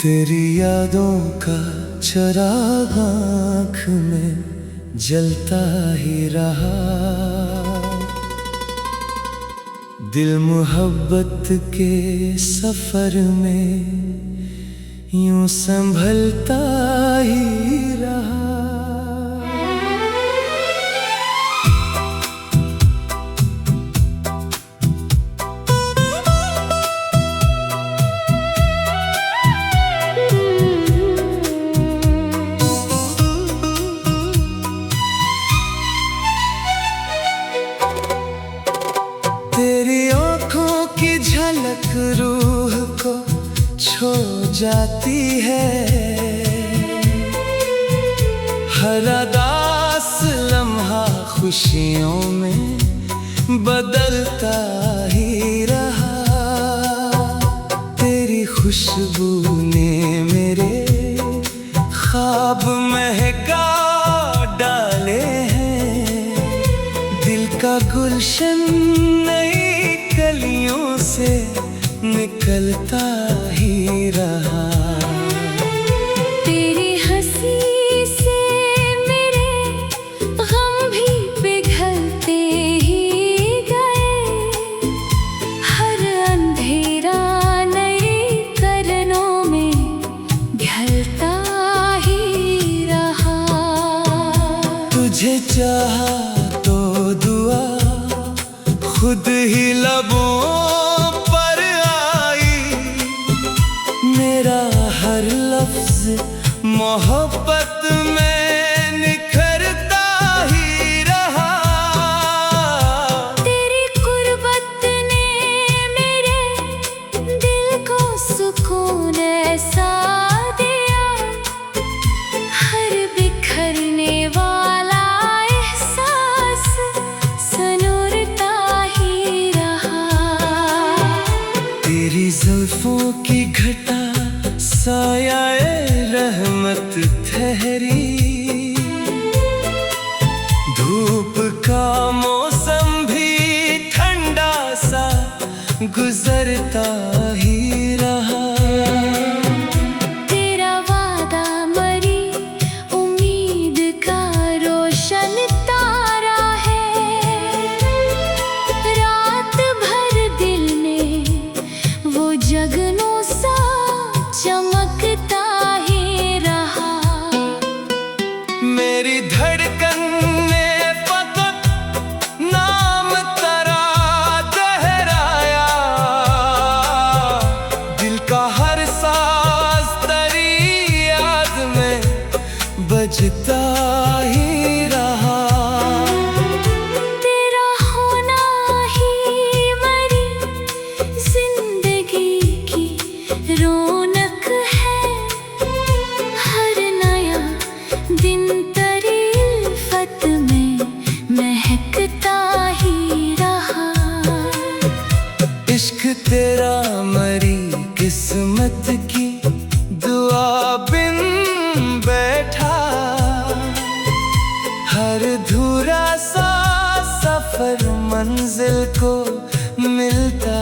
तेरी यादों का चिराग आँख में जलता ही रहा। दिल मोहब्बत के सफर में यूं संभलता ही रहा। तेरी आँखों की झलक रूह को छू जाती है। हर उदास लम्हा खुशियों में बदलता ही रहा। तेरी खुशबू ने मेरे ख्वाब महका डाले हैं। दिल का गुलशन नई कलियों से निकलता ही रहा। तेरी हंसी से मेरे गम भी पिघलते ही गए। हर अंधेरा नई करनों में ढलता ही रहा। तुझे चाहा तो दुआ खुद ही लबों पर आई। मेरा हर लफ्ज मोहब्बत में निखरता ही रहा। तेरी कुर्बत ने मेरे दिल को सुकून ऐसा दिया। हर बिखरने वाला एहसास सनूरता ही रहा। तेरी जुल्फों की घटा सायाए रहमत ठहरी। धूप का मौसम भी ठंडा सा गुजरता ही रहा। तेरा वादा मरी उम्मीद का रोशन तारा है। रात भर दिल में वो जगनों सा चमकता ही रहा। मेरी धड़कन ने फकत नाम तेरा दोहराया। दिल का हर साज तेरी याद में बजता ही रहा। तेरा होना ही मेरी जिंदगी की रौनक है। हर नया दिन तेरी उल्फत में महकता ही रहा। इश्क तेरा मरी किस्मत की दुआ बिन बैठा। हर धूरा सा सफर मंजिल को मिलता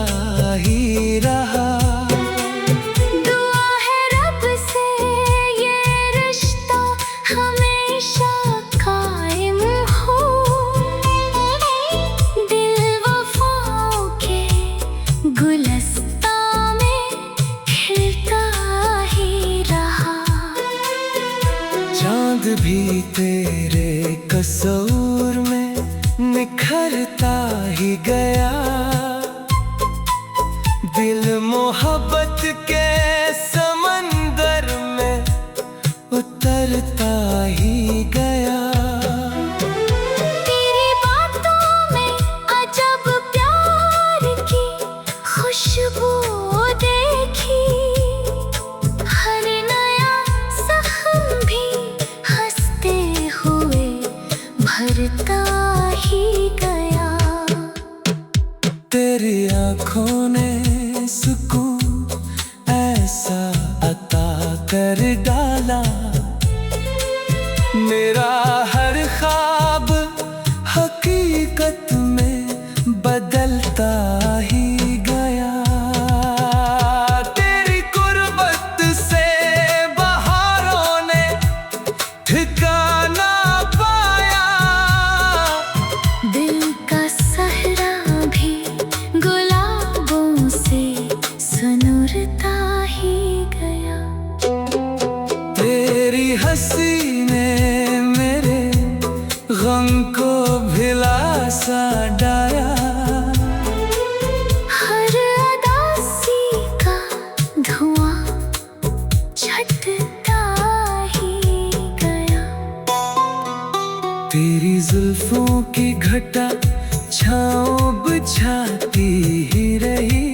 ही रहा। दुआ है रब से ये रिश्ता हमेशा कायम हो। दिल वफाओं के गुलस्ता में खिलता ही रहा। चांद भी तेरे कसूर में निखरता ही गया। दिल मोहब्बत के समंदर में उतरता ही गया। तेरी बातों में अजब प्यार की खुशबू देखी। हर नया जख्म भी हंसते हुए भरता ही गया। तेरी आँखों ने सुकून ऐसा अता कर डाला। मेरा हर ख्वाब हकीकत में बदलता ही गया। तेरी कुर्बत से ठिकाना पाया। दिल का सहरा भी गुलाबों से सनुरता ही गया। तेरी हंसी ने मेरे गम को भिला सा डाया। हर उदासी का धुआं छटता ही गया। तेरी जुल्फों की घटा छाँव बुझाती ही रही।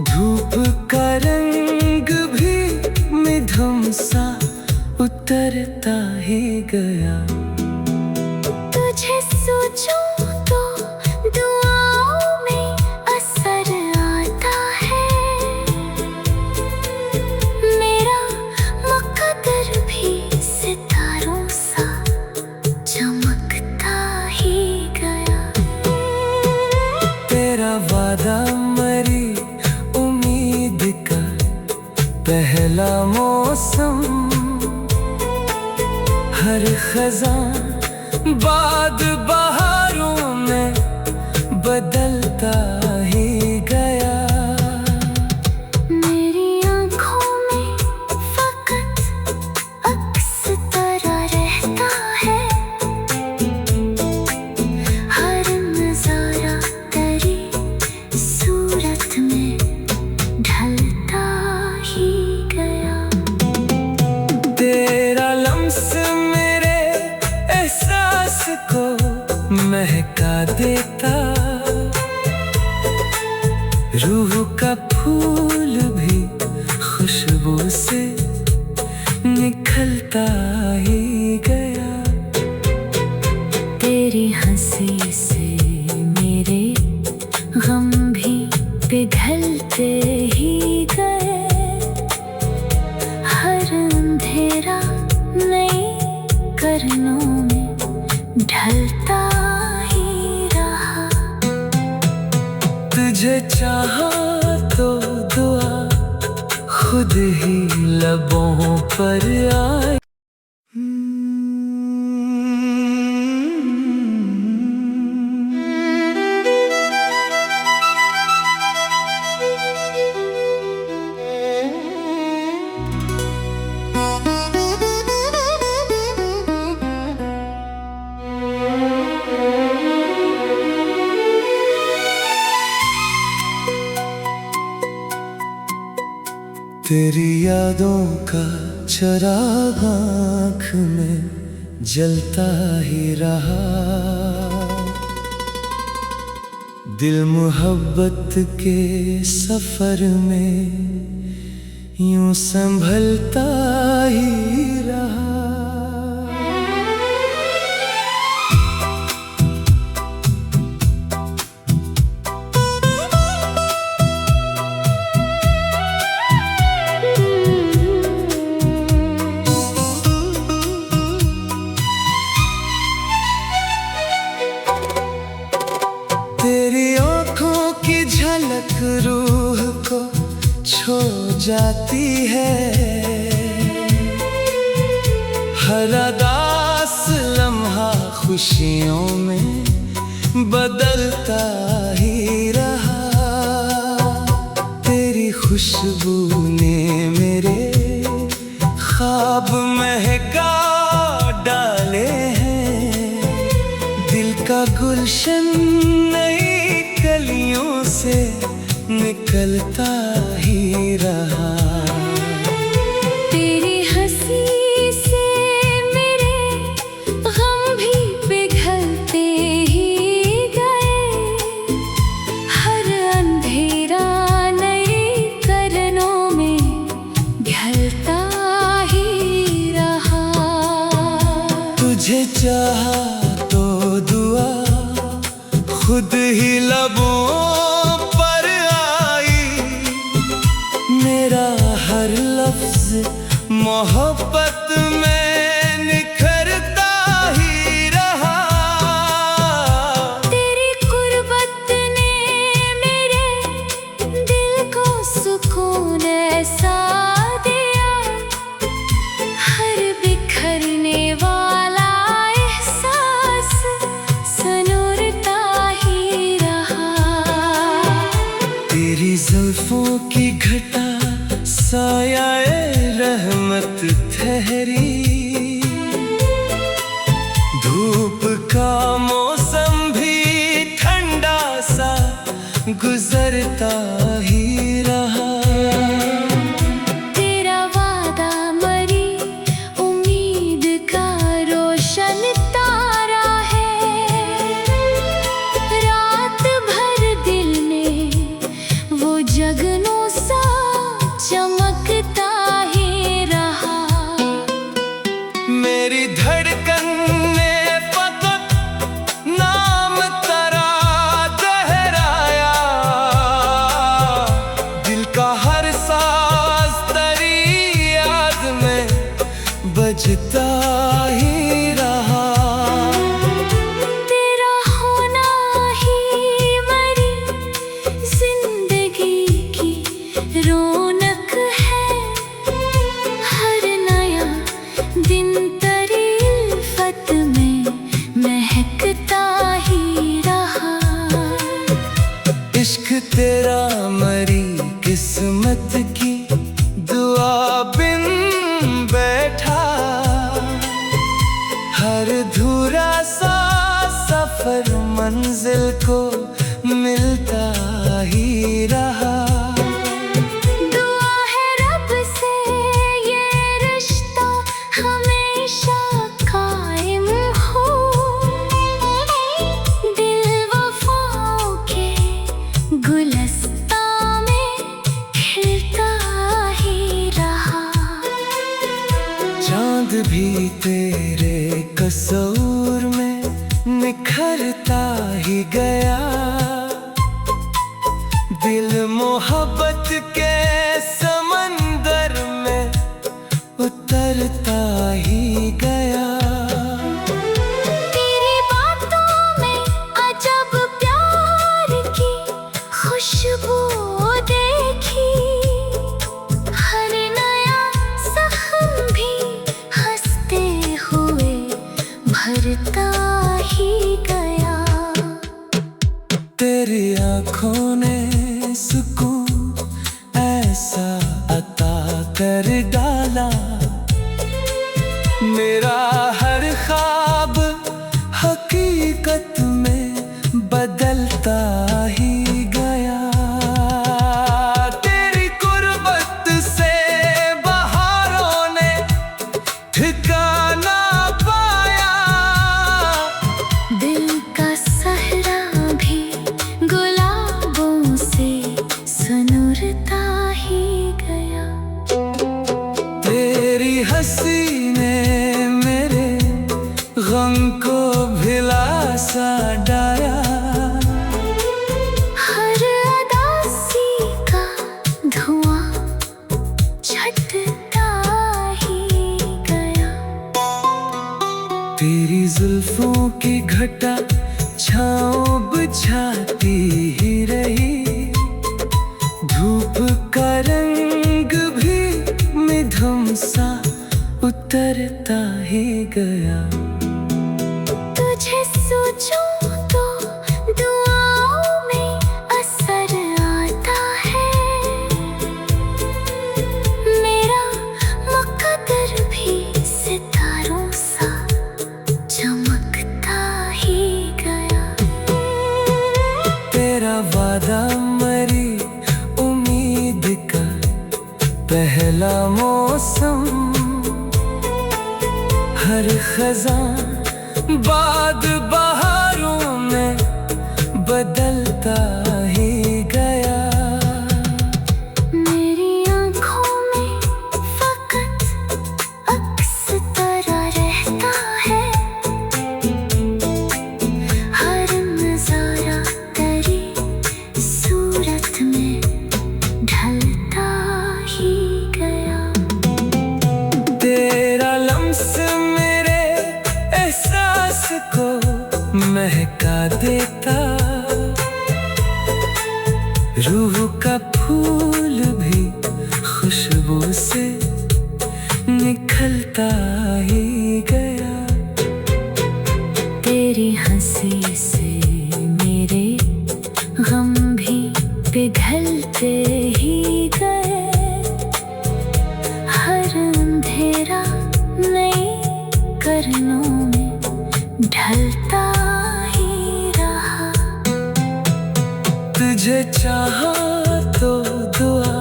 धूप का रंग भी मध्यम सा उतरता ही गया। तुझे सोचूं तो दुआओं में असर आता है। मेरा मुकद्दर भी सितारों सा चमकता ही गया। तेरा वादा मरी उम्मीद का पहला मौसम। हर खज़ां बाद बहारों में बदलता ही गया। मेरी आँखों में फ़कत अक्स तेरा रहता है। हर नज़ारा तेरी सूरत में ढलता ही गया। तेरा लम्स मेरे एहसास को महका देता। रूह का फूल भी खुशबू से निखलता ही गया। तेरी हंसी से मेरे गम भी पिघलते ही गए। हर अंधेरा नई करनों में ढलता ही रहा। तुझे चाहा तो दुआ खुद ही लबों पर आए। तेरी यादों का चिराग आँख में जलता ही रहा। दिल मोहब्बत के सफर में यूं संभलता ही रहा। तेरी आँखों की झलक रूह को छू जाती है। हर उदास लम्हा खुशियों में बदलता ही रहा। तेरी खुशबू ने मेरे ख्वाब महका डाले हैं। दिल का गुलशन नई कलियों से निकलता ही रहा। तेरी हंसी से मेरे गम भी पिघलते ही गए। हर अंधेरा नई करनों में ढलता ही रहा। तुझे चाहा तो दुआ खुद ही लबों पर आई। मेरा हर लफ्ज मोहब्बत में निखरता ही रहा। तेरी कुर्बत ने मेरे दिल को सुकून ऐसा दिया। हर बिखर सायाए रहमत ठहरी, धूप का मौसम भी ठंडा सा गुजरता ही रहा। तेरा वादा मरी उम्मीद का रोशन तारा है, रात भर दिल में वो जगनों सा चमकता ही रहा। मेरी धड़कन ने फकत नाम तेरा दोहराया, दिल का हर सांस तेरी याद में बजता ही रहा। तेरा होना ही मेरी जिंदगी की रौनक है, हर नया दिन तेरी उल्फत में महकता ही रहा। इश्क तेरा मरी किस्मत की दुआ बिन बैठा, हर धूरा सा सफर मंजिल को मिलता ही रहा। दुआ है रब से ये रिश्ता हमेशा कायम हो, दिल वफाओं के गुलस्ता में खिलता ही रहा। चांद भी तेरे कसूर में निखरता ही गया, दिल मोहब्बत के समंदर में उतरता ही गया। तेरी बातों में अजब प्यार की खुशबू देखी, हर नया जख्म भी हंसते हुए भरता ही गया। तेरी आँखों ने सुकून ऐसा अता कर डाला, मेरा हर ख्वाब हकीकत में बदलता ही गया। तेरी कुर्बत से बहारों ने ठिकाना पाया, दिल का सहरा भी गुलाबों से सनुरता ही गया। तेरी हंसी ने मेरे गम को भिला सा डाया, हर अदासी का धुआं छटता ही गया। तेरी जुल्फों की घटा छाँव बुझाती ही रही, धूप का रंग भी मिधुम सा उतरता ही गया। तुझे सोचूं तो दुआओं में असर आता है, मेरा मुकद्दर भी सितारों सा चमकता ही गया। तेरा वादा मरी उम्मीद का पहला मौसम, हर खज़ां बाद बहारों में बदलता ही गया। मेरी आँखों में फकत अक्स तेरा रहता है, हर नज़ारा तेरी सूरत में ढलता ही गया। तेरा लम्स मेरे एहसास को महका देता, रूह का फूल भी खुशबू से निखलता ही गया। तेरी हंसी से मेरे गम भी पिघलते ही गए, करनों में ढलता ही रहा। तुझे चाहा तो दुआ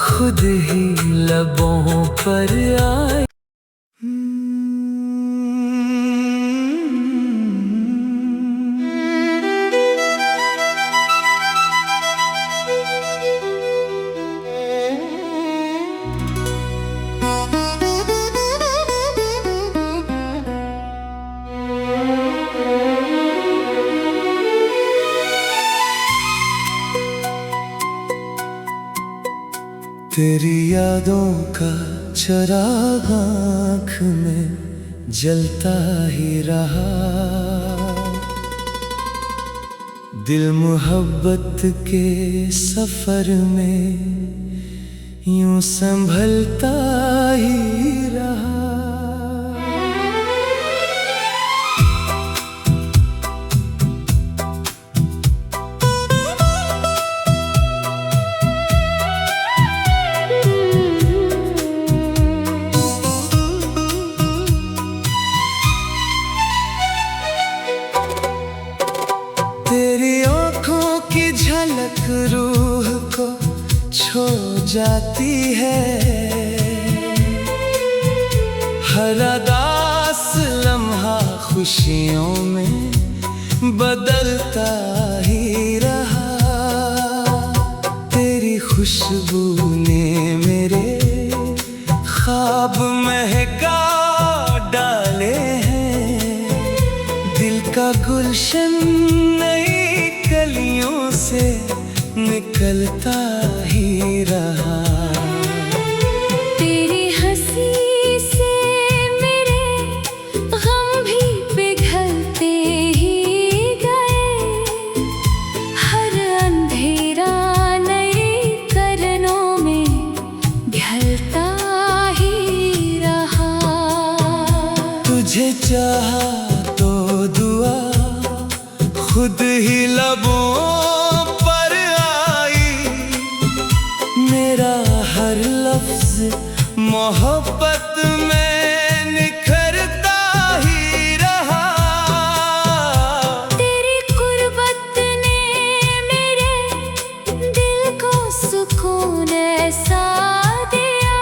खुद ही लबों पर आए। तेरी यादों का चिराग आँख में जलता ही रहा। दिल मोहब्बत के सफर में यूं संभलता ही रहा। तेरी आँखों की झलक रूह को छू जाती है। हर उदास लम्हा खुशियों में बदलता ही रहा। तेरी खुशबू ने मेरे ख्वाब महका डाले हैं। दिल का गुलशन नई कलियों से निकलता ही रहा। तेरी हंसी से मेरे गम भी पिघलते ही गए। हर अंधेरा नई करनों में ढलता ही रहा। तुझे चाहा तो दुआ खुद ही लबों पर आई। मेरा हर लफ्ज मोहब्बत में निखरता ही रहा। तेरी कुर्बत ने मेरे दिल को सुकून ऐसा दिया।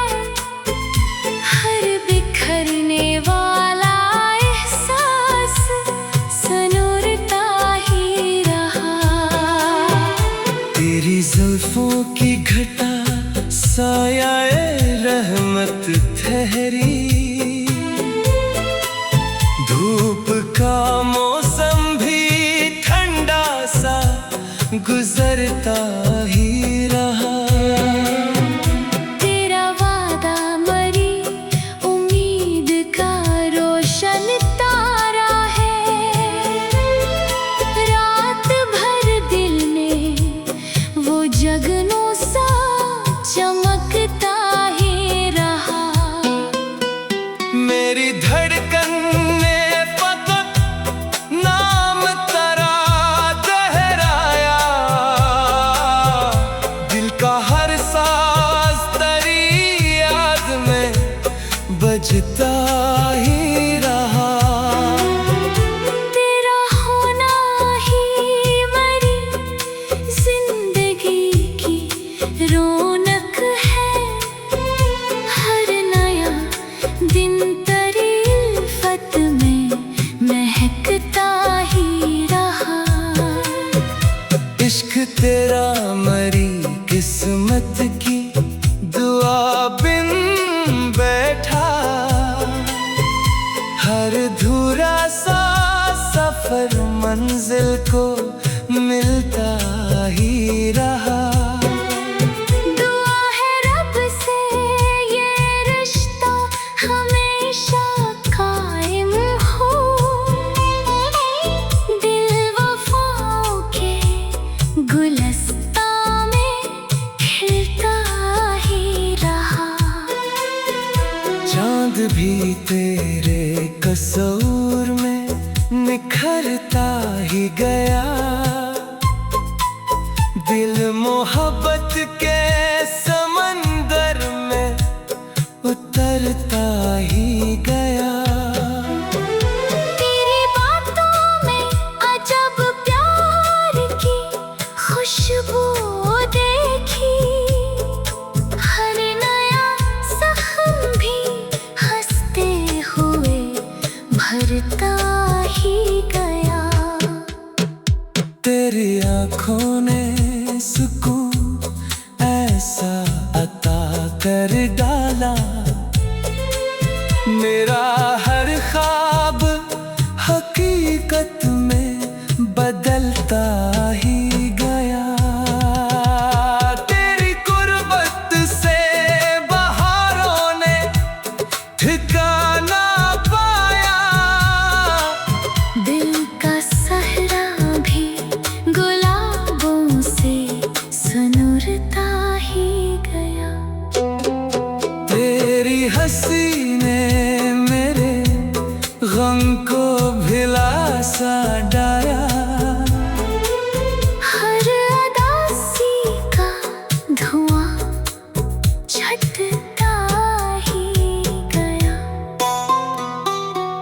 हर बिखरने वाला एहसास सनोरता ही रहा। तेरी जुल्फों की घटा सायाए रहमत ठहरी। धूप का मौसम भी ठंडा सा गुजरता ही रहा। तेरा वादा मरी उम्मीद का रोशन तारा है। रात भर दिल में वो जगनों सा चमकता ही रहा। मेरी धड़कन ने फकत नाम तेरा दोहराया। दिल का हर साज तेरी याद में बजता ही रहा। तेरा होना ही मरी जिंदगी की रौनक है। हर नया दिन तेरी उल्फत में महकता ही रहा। इश्क तेरा मरी किस्मत की दुआ बिन बैठा। हर धूरा सा सफर मंजिल को मिलता ही रहा। दुआ है रब से ये रिश्ता हमेशा कायम हो। दिल वफाओं के गुलस्तां में खिलता ही रहा। चांद भी तेरे कसूर में निखरता ही गया। दिल मोहब्बत के समंदर में उतरता ही गया। भरता ही गया। तेरी आँखों ने सुकून ऐसा अता कर डाला, मेरा हर ख्वाब हकीकत में बदलता ही गया। तेरी कुर्बत से बहारों ने ठिकाना पाया, दिल का सहरा भी गुलाबों से सुनुरता ही गया। तेरी हंसी ने मेरे गम को भिला सा डाया, हर उदासी का धुआं छटता ही गया।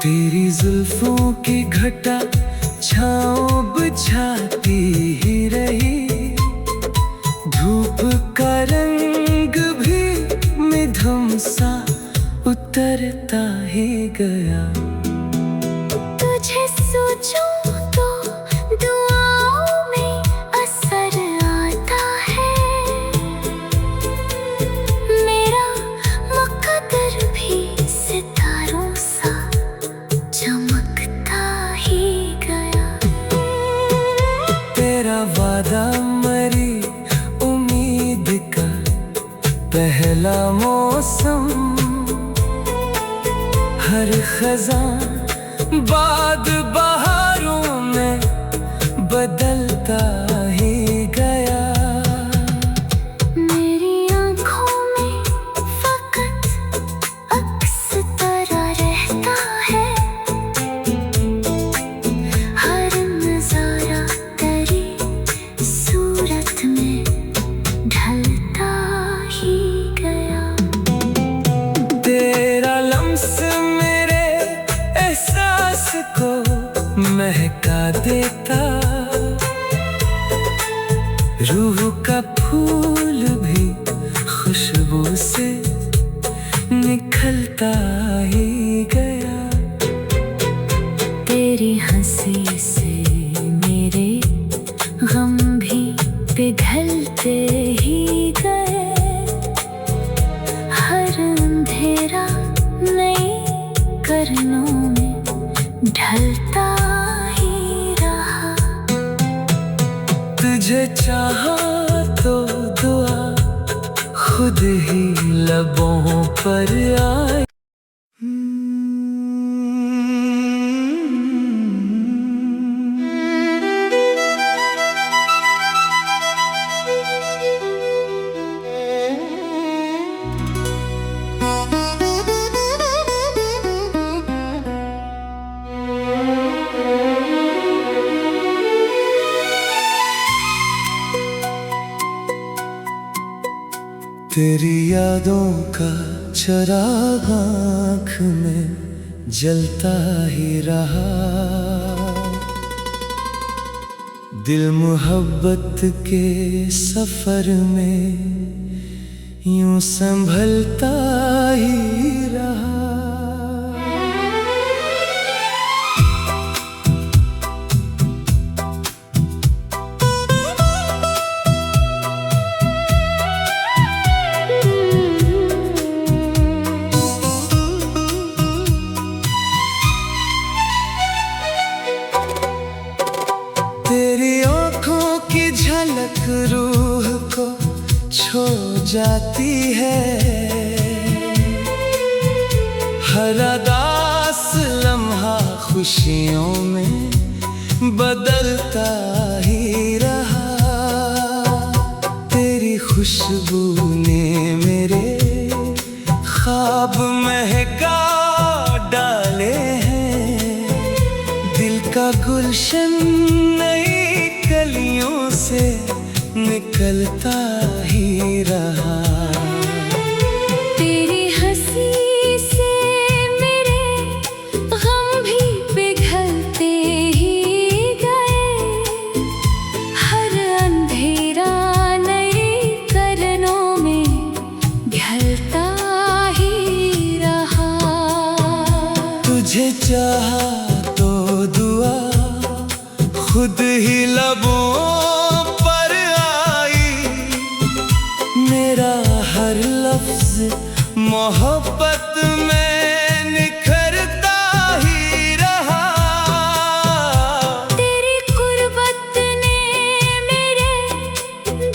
तेरी जुल्फों की घटा छाँव बिछाती ही रही, धूप का रंग भी मिधुम सा उतरता ही गया। तुझे सोचूं तो दुआओं में असर आता है, मेरा मुकद्दर भी सितारों सा चमकता ही गया। तेरा वादा मरी उम्मीद का पहला मौसम, हर खज़ां बाद बहारों में बदलता ही गया। मेरी आँखों में फकत अक्स तेरा रहता है, हर नज़ारा तेरी सूरत में ढलता ही गया। तेरा लम्स मेरे एहसास को महका देता, रूह का फूल भी खुशबू से निखलता ही गया। तेरी हंसी से मेरे गम भी पिघलते ही गए, हर अंधेरा नई करनों में ढलता ही रहा। तुझे चाहा तो दुआ खुद ही लबों पर आई। तेरी यादों का चिराग आँख में जलता ही रहा, दिल मोहब्बत के सफर में यूं संभलता ही रहा। तेरी आँखों की झलक रूह को छू जाती है, हर उदास लम्हा खुशियों में बदलता ही रहा। तेरी खुशबू ने मेरे ख्वाब महका डाले हैं, दिल का गुलशन नई कलियों से निकलता ही रहा। तेरी हंसी से मेरे गम भी पिघलते ही गए, हर अंधेरा नई करनों में ढलता ही रहा। तुझे चाहा तो दुआ खुद ही लबों पर आई। मेरा हर लफ्ज मोहब्बत में निखरता ही रहा। तेरी कुर्बत ने मेरे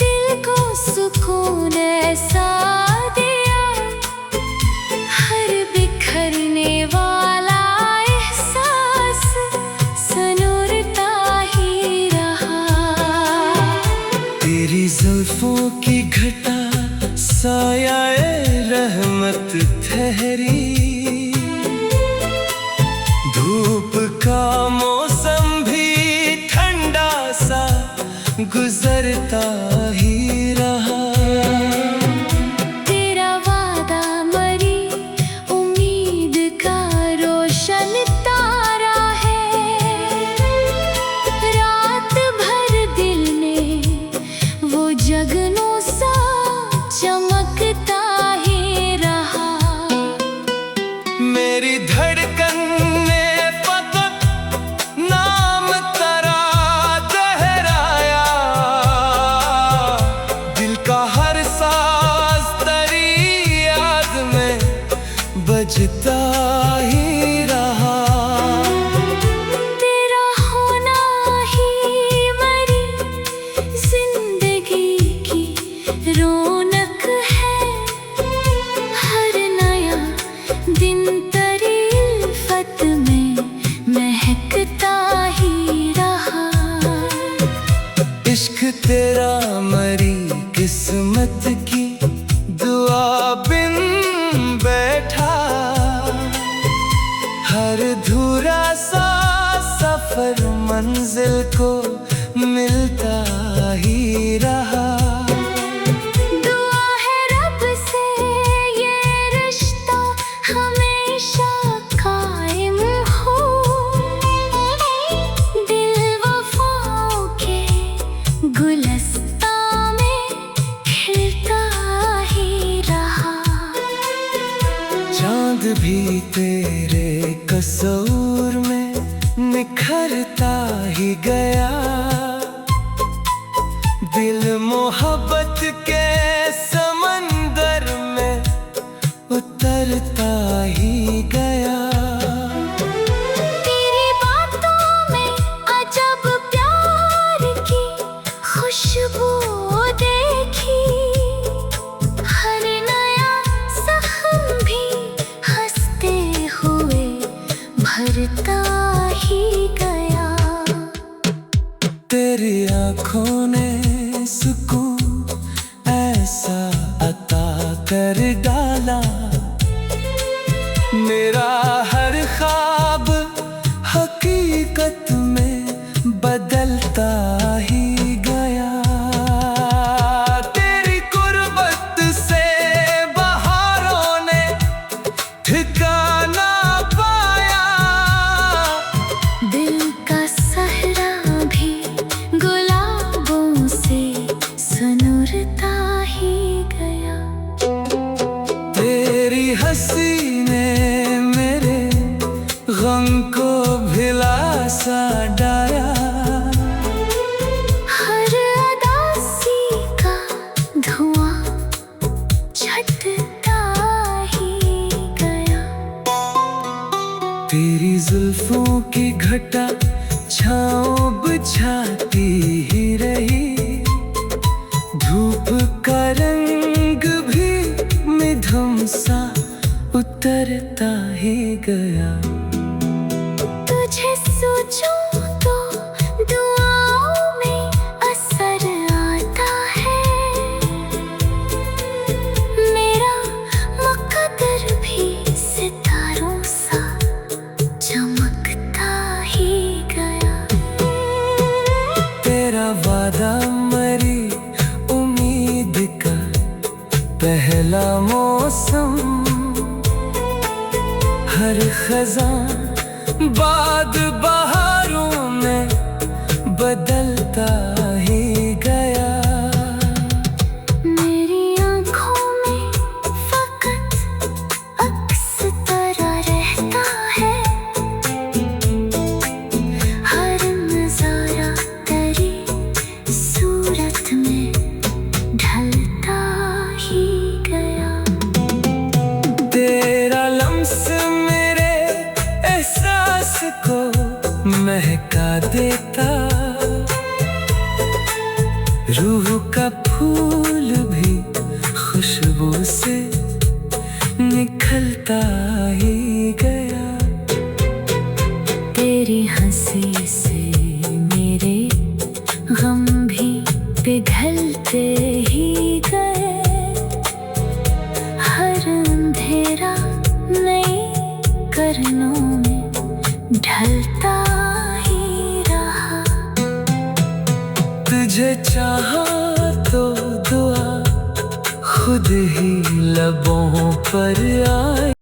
दिल को सुकून ऐसा दिया, हर बिखरने वाला एहसास सनूरता ही रहा। तेरी जुल्फों की घटा सायाए रहमत ठहरी, धूप का मौसम भी ठंडा सा गुजरता ही रहा। तेरा वादा मरी उम्मीद का रोशन तारा है, रात भर दिल में वो जगनों सा चमकता ही रहा। मेरी धड़कन ने फकत नाम तेरा दोहराया, दिल का हर साज तेरी याद में बजता ही रहा। तेरा होना ही मेरी जिंदगी की रौनक है, हर नया दिन तेरी उल्फत में महकता ही रहा। इश्क तेरा मरी किस्मत की दुआ बिन बैठा, हर धूरा सा सफर मंजिल को मिलता ही रहा। दुआ है रब से ये रिश्ता हमेशा कायम हो, दिल वफाओं के गुलस्तां में खिलता ही रहा। चांद भी तेरे कसूर में निखरता ही गया, दिल मोहब्बत के समंदर में उतरता ही गया। तेरी बातों में अजब प्यार की खुशबू देखी, हर नया जख्म भी हंसते हुए भरता ही गया। तेरी आँखों ने सुकून ऐसा अता कर डाला, मेरा हर ख्वाब हकीकत में बदलता ही गया। तेरी कुर्बत से बहारों ने ठिकाना पाया, दिल का सहरा भी गुलाबों से सनूरता ही गया। तेरी हंसी ने मेरे गम को भिला सा डाया, हर अदासी का धुआं छटता ही गया। तेरी जुल्फों की घटा छाँव बुझाती ही रही, धूप का रंग भी मिधम सा उतरता ही गया। तुझे सोचूं तो दुआओं में असर आता है, मेरा मुकद्दर भी सितारों सा चमकता ही गया। तेरा वादा मरी उम्मीद का पहला मौसम, हर खज़ां बाद बहारों में बदलता ही गया। मेरी आँखों में फकत अक्स तेरा रहता है, महका देता, रूह का फूल भी खुशबू से निखलता ही गया। तेरी हंसी से मेरे गम भी पिघलते ही गए, हर अंधेरा नई करनों में ढलता ही रहा। तुझे चाहा तो दुआ खुद ही लबों पर आए।